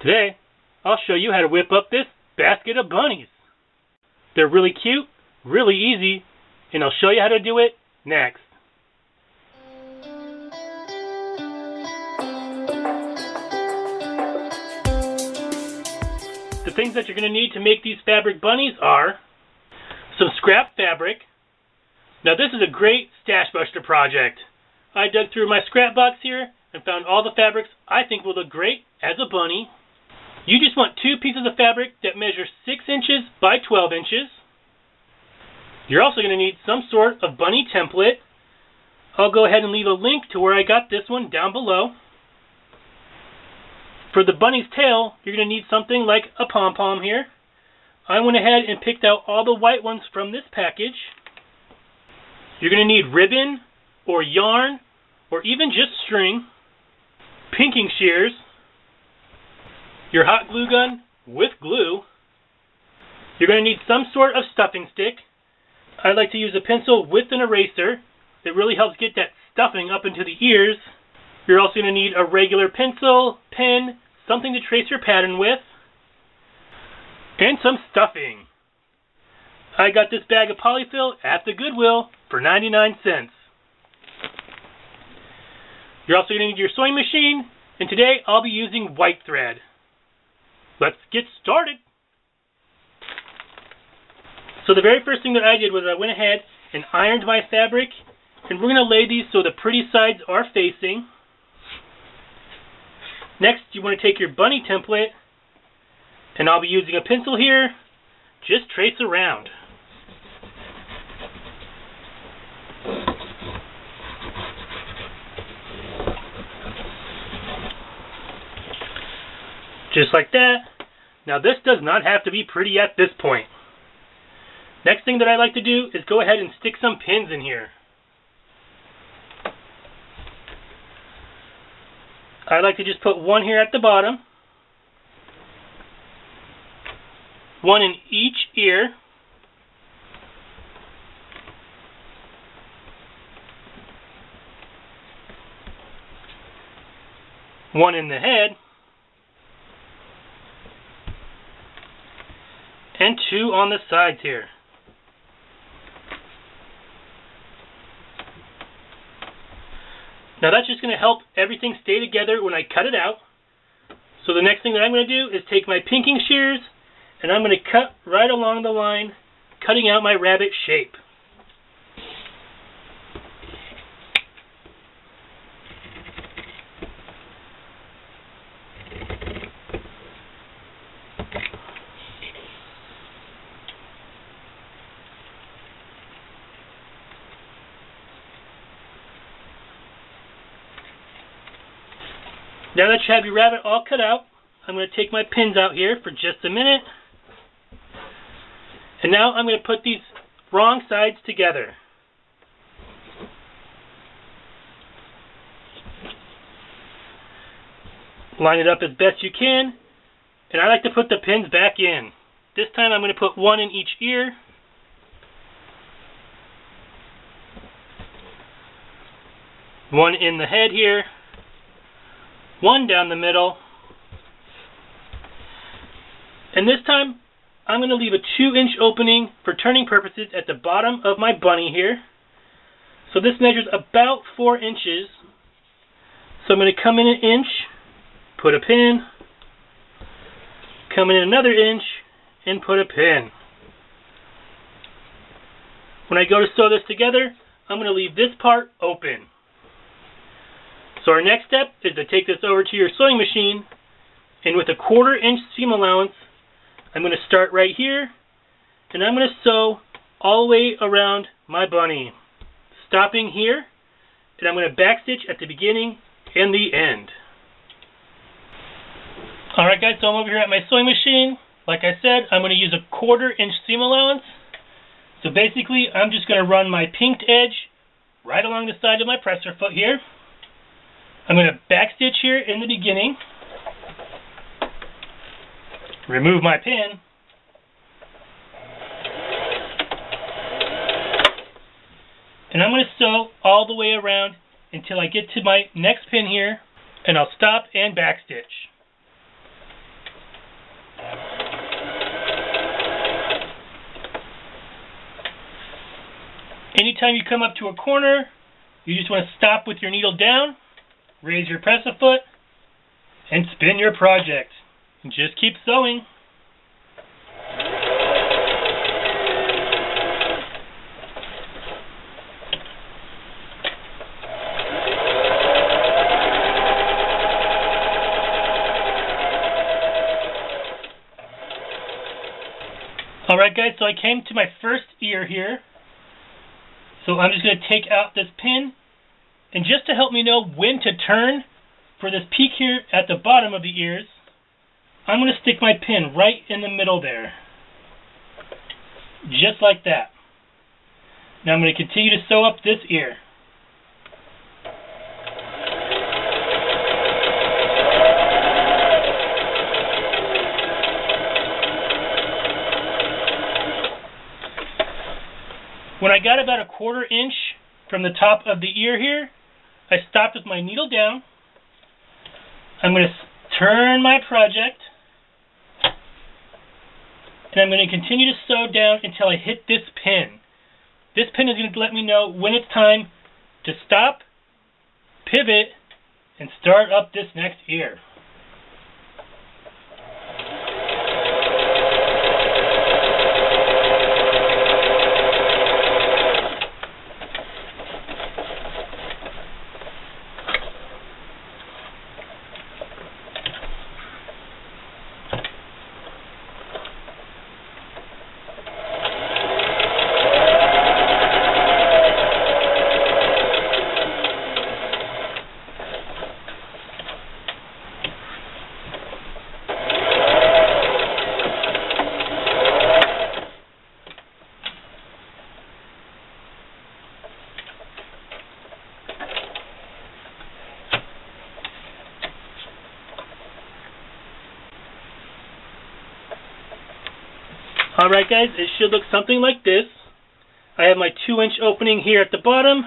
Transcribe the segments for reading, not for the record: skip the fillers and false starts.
Today, I'll show you how to whip up this basket of bunnies. They're really cute, really easy, and I'll show you how to do it next. The things that you're going to need to make these fabric bunnies are some scrap fabric. Now this is a great stash buster project. I dug through my scrap box here and found all the fabrics I think will look great as a bunny. You just want 2 pieces of fabric that measure 6 inches by 12 inches. You're also going to need some sort of bunny template. I'll go ahead and leave a link to where I got this one down below. For the bunny's tail, you're going to need something like a pom-pom here. I went ahead and picked out all the white ones from this package. You're going to need ribbon or yarn or even just string, pinking shears, your hot glue gun with glue. You're going to need some sort of stuffing stick. I like to use a pencil with an eraser. It really helps get that stuffing up into the ears. You're also going to need a regular pencil, pen, something to trace your pattern with, and some stuffing. I got this bag of polyfill at the Goodwill for 99 cents. You're also going to need your sewing machine, and today I'll be using white thread. Let's get started. So the very first thing that I did was I went ahead and ironed my fabric, and we're going to lay these so the pretty sides are facing. Next, you want to take your bunny template, and I'll be using a pencil here. Just trace around. Just like that. Now this does not have to be pretty at this point. Next thing that I like to do is go ahead and stick some pins in here. I like to just put one here at the bottom, one in each ear, one in the head, and 2 on the sides here. Now that's just going to help everything stay together when I cut it out. So the next thing that I'm going to do is take my pinking shears and I'm going to cut right along the line, cutting out my rabbit shape. Now that you have your rabbit all cut out, I'm going to take my pins out here for just a minute. And now I'm going to put these wrong sides together. Line it up as best you can. And I like to put the pins back in. This time I'm going to put one in each ear. One in the head here. One down the middle, and this time I'm going to leave a 2-inch opening for turning purposes at the bottom of my bunny here. So this measures about 4 inches. So I'm going to come in 1 inch, put a pin, come in another inch, and put a pin. When I go to sew this together, I'm going to leave this part open. So our next step is to take this over to your sewing machine, and with a 1/4 inch seam allowance, I'm going to start right here, and I'm going to sew all the way around my bunny, stopping here, and I'm going to backstitch at the beginning and the end. Alright guys, so I'm over here at my sewing machine. Like I said, I'm going to use a 1/4 inch seam allowance. So basically, I'm just going to run my pinked edge right along the side of my presser foot here. I'm going to backstitch here in the beginning, remove my pin, and I'm going to sew all the way around until I get to my next pin here, and I'll stop and backstitch. Anytime you come up to a corner, you just want to stop with your needle down, raise your press a foot, and spin your project. And just keep sewing. Alright guys, so I came to my first ear here. So I'm just going to take out this pin, and just to help me know when to turn for this peak here at the bottom of the ears, I'm going to stick my pin right in the middle there. Just like that. Now I'm going to continue to sew up this ear. When I got about a 1/4 inch from the top of the ear here, I stopped with my needle down. I'm going to turn my project, and I'm going to continue to sew down until I hit this pin. This pin is going to let me know when it's time to stop, pivot, and start up this next ear. Alright guys, it should look something like this. I have my 2-inch opening here at the bottom,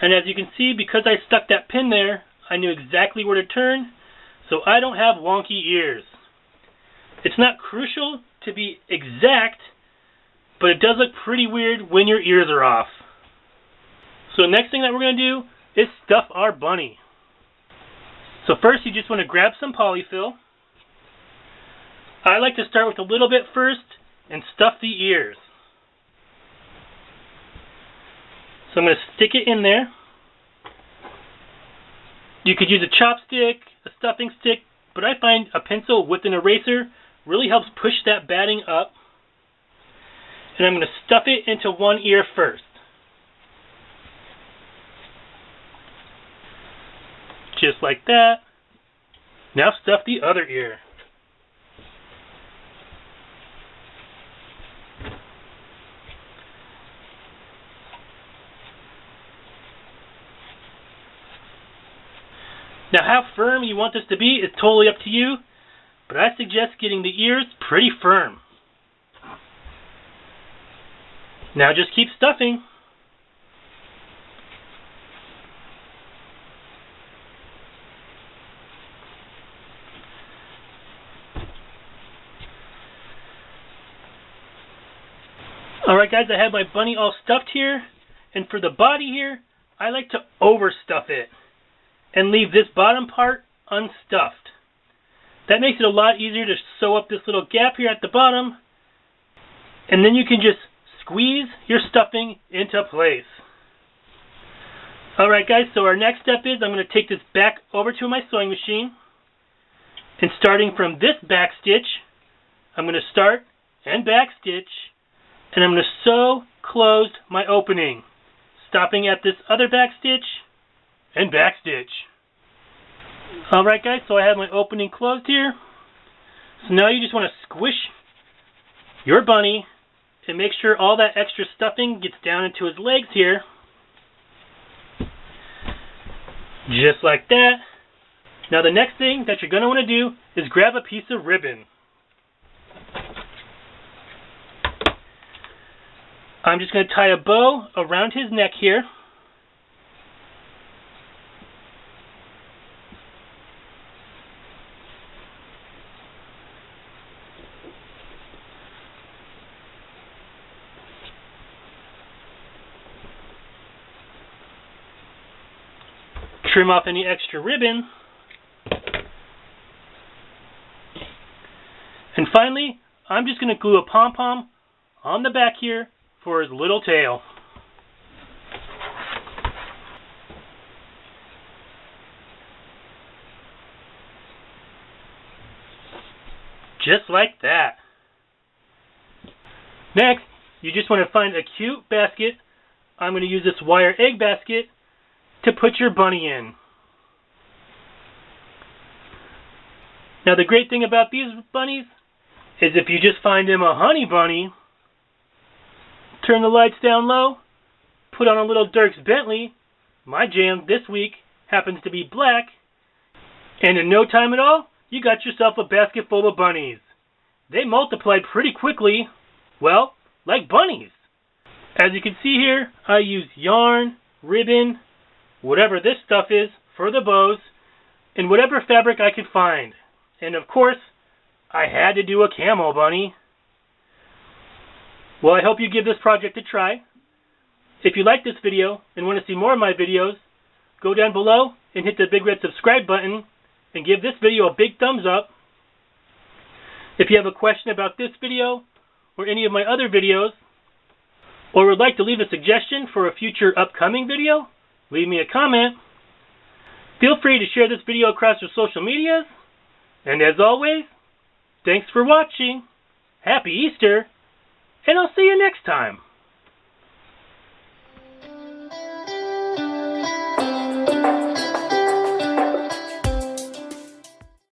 and as you can see, because I stuck that pin there, I knew exactly where to turn, so I don't have wonky ears. It's not crucial to be exact, but it does look pretty weird when your ears are off. So the next thing that we're going to do is stuff our bunny. So first you just want to grab some polyfill. I like to start with a little bit first and stuff the ears. So I'm going to stick it in there. You could use a chopstick, a stuffing stick, but I find a pencil with an eraser really helps push that batting up. And I'm going to stuff it into one ear first. Just like that. Now stuff the other ear. Now how firm you want this to be is totally up to you, but I suggest getting the ears pretty firm. Now just keep stuffing. Alright guys, I have my bunny all stuffed here, and for the body here, I like to overstuff it and leave this bottom part unstuffed. That makes it a lot easier to sew up this little gap here at the bottom, and then you can just squeeze your stuffing into place. Alright guys, so our next step is I'm going to take this back over to my sewing machine, and starting from this back stitch, I'm going to start and back stitch, and I'm going to sew closed my opening, stopping at this other back stitch and back stitch. Alright guys, so I have my opening closed here. So now you just want to squish your bunny and make sure all that extra stuffing gets down into his legs here. Just like that. Now the next thing that you're going to want to do is grab a piece of ribbon. I'm just going to tie a bow around his neck here. Trim off any extra ribbon. And finally, I'm just going to glue a pom-pom on the back here for his little tail. Just like that. Next, you just want to find a cute basket. I'm going to use this wire egg basket to put your bunny in. Now the great thing about these bunnies is if you just find him a honey bunny, turn the lights down low, put on a little Dirks Bentley. My jam this week happens to be black. And in no time at all, you got yourself a basket full of bunnies. They multiplied pretty quickly, well, like bunnies. As you can see here, I use yarn, ribbon, whatever this stuff is for the bows, and whatever fabric I could find. And of course, I had to do a camel bunny. Well, I hope you give this project a try. If you like this video and want to see more of my videos, go down below and hit the big red subscribe button and give this video a big thumbs up. If you have a question about this video or any of my other videos, or would like to leave a suggestion for a future upcoming video, leave me a comment. Feel free to share this video across your social medias. And as always, thanks for watching. Happy Easter, and I'll see you next time.